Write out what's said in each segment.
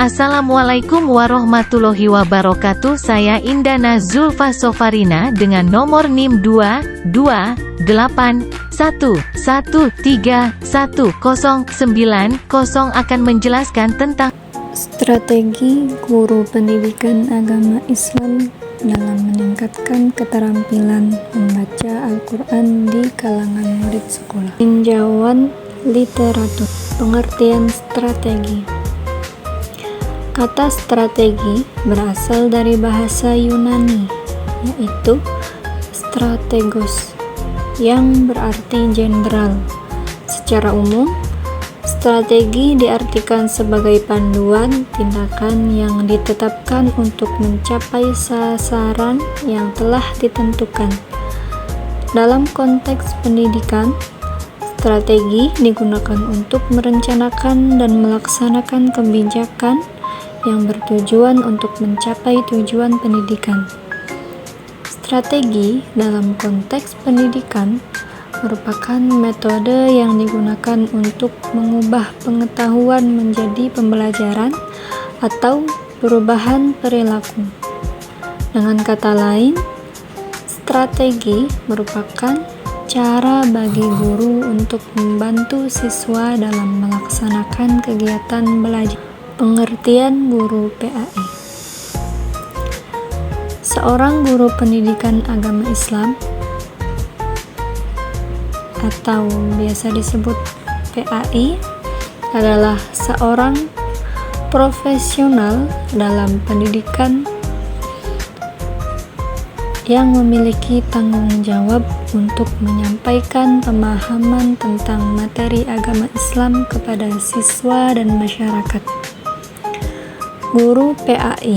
Assalamualaikum warahmatullahi wabarakatuh. Saya Indana Zulfa Sofarina dengan nomor NIM 22811131090 akan menjelaskan tentang strategi guru pendidikan agama Islam dalam meningkatkan keterampilan membaca Al-Quran di kalangan murid sekolah. Tinjauan literatur. Pengertian strategi. Kata strategi berasal dari bahasa Yunani, yaitu strategos, yang berarti jenderal. Secara umum, strategi diartikan sebagai panduan tindakan yang ditetapkan untuk mencapai sasaran yang telah ditentukan. Dalam konteks pendidikan, strategi digunakan untuk merencanakan dan melaksanakan kebijakan yang bertujuan untuk mencapai tujuan pendidikan. Strategi dalam konteks pendidikan merupakan metode yang digunakan untuk mengubah pengetahuan menjadi pembelajaran atau perubahan perilaku. Dengan kata lain, strategi merupakan cara bagi guru untuk membantu siswa dalam melaksanakan kegiatan belajar. Pengertian guru PAI. Seorang guru pendidikan agama Islam atau biasa disebut PAI adalah seorang profesional dalam pendidikan yang memiliki tanggung jawab untuk menyampaikan pemahaman tentang materi agama Islam kepada siswa dan masyarakat. Guru PAI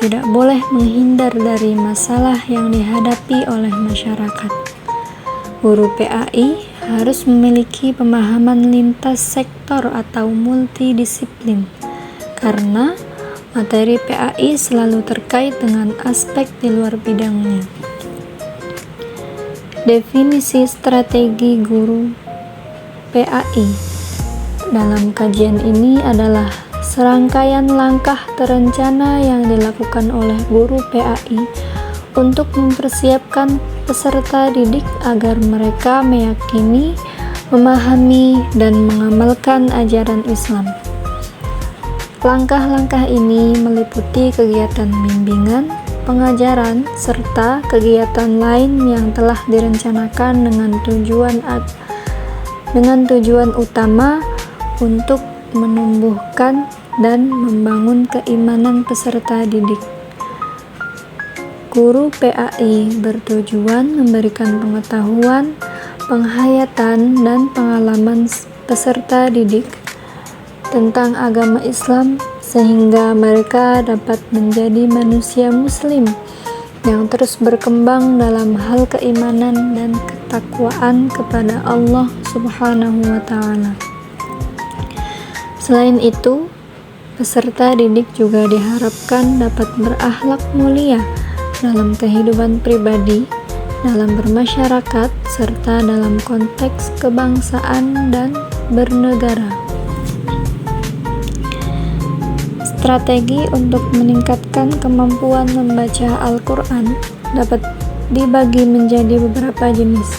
tidak boleh menghindar dari masalah yang dihadapi oleh masyarakat. Guru PAI harus memiliki pemahaman lintas sektor atau multidisiplin, karena materi PAI selalu terkait dengan aspek di luar bidangnya. Definisi strategi guru PAI dalam kajian ini adalah serangkaian langkah terencana yang dilakukan oleh guru PAI untuk mempersiapkan peserta didik agar mereka meyakini, memahami, dan mengamalkan ajaran Islam. Langkah-langkah ini meliputi kegiatan bimbingan, pengajaran, serta kegiatan lain yang telah direncanakan dengan tujuan utama untuk menumbuhkan dan membangun keimanan peserta didik. Guru PAI bertujuan memberikan pengetahuan, penghayatan, dan pengalaman peserta didik tentang agama Islam sehingga mereka dapat menjadi manusia muslim yang terus berkembang dalam hal keimanan dan ketakwaan kepada Allah Subhanahu wa Ta'ala. Selain itu, peserta didik juga diharapkan dapat berakhlak mulia dalam kehidupan pribadi, dalam bermasyarakat, serta dalam konteks kebangsaan dan bernegara. Strategi untuk meningkatkan kemampuan membaca Al-Quran dapat dibagi menjadi beberapa jenis,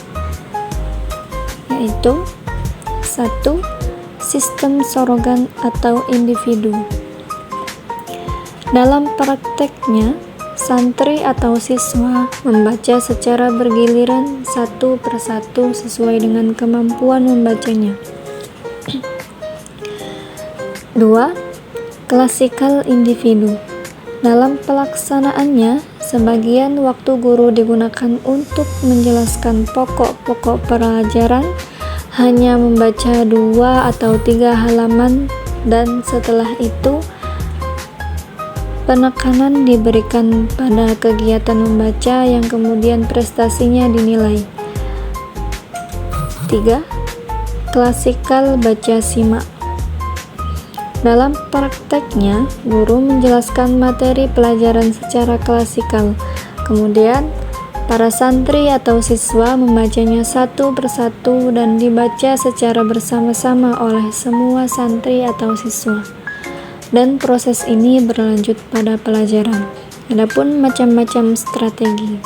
yaitu 1. Sistem sorogan atau individu. Dalam prakteknya, santri atau siswa membaca secara bergiliran satu persatu sesuai dengan kemampuan membacanya. 2. Klasikal individu. Dalam pelaksanaannya, sebagian waktu guru digunakan untuk menjelaskan pokok-pokok pelajaran, hanya membaca 2 atau 3 halaman, dan setelah itu penekanan diberikan pada kegiatan membaca yang kemudian prestasinya dinilai. 3. Klasikal baca simak. Dalam prakteknya, guru menjelaskan materi pelajaran secara klasikal, kemudian para santri atau siswa membacanya satu persatu dan dibaca secara bersama-sama oleh semua santri atau siswa. dan proses ini berlanjut pada pelajaran. Adapun macam-macam strategi.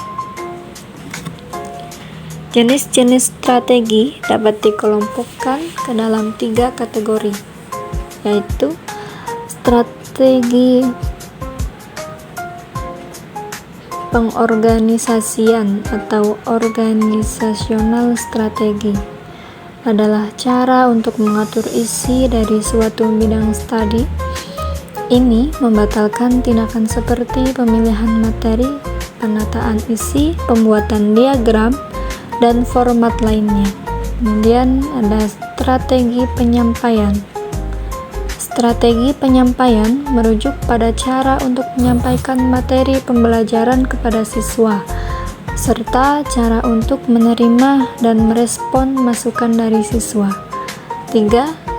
Jenis-jenis strategi dapat dikelompokkan ke dalam 3 kategori, yaitu strategi pengorganisasian atau organisasional strategi adalah cara untuk mengatur isi dari suatu bidang studi. Ini membatalkan tindakan seperti pemilihan materi, penataan isi, pembuatan diagram, dan format lainnya. Kemudian ada strategi penyampaian. Strategi penyampaian merujuk pada cara untuk menyampaikan materi pembelajaran kepada siswa, serta cara untuk menerima dan merespon masukan dari siswa. 3.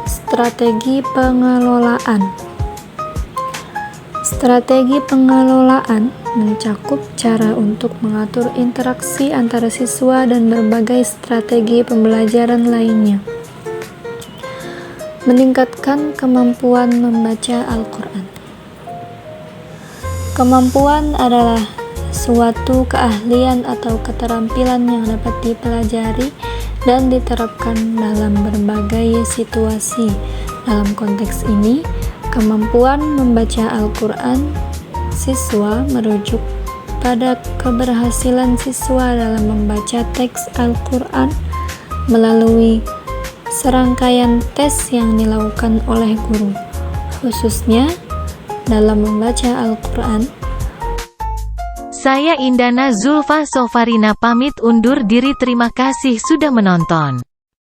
Strategi pengelolaan. Strategi pengelolaan mencakup cara untuk mengatur interaksi antara siswa dan berbagai strategi pembelajaran lainnya. Meningkatkan kemampuan membaca Al-Quran. Kemampuan adalah suatu keahlian atau keterampilan yang dapat dipelajari dan diterapkan dalam berbagai situasi. Dalam konteks ini, kemampuan membaca Al-Quran siswa merujuk pada keberhasilan siswa dalam membaca teks Al-Quran melalui serangkaian tes yang dilakukan oleh guru, khususnya dalam membaca Al-Quran. Saya Indana Zulfa Sofarina pamit undur diri. Terima kasih sudah menonton.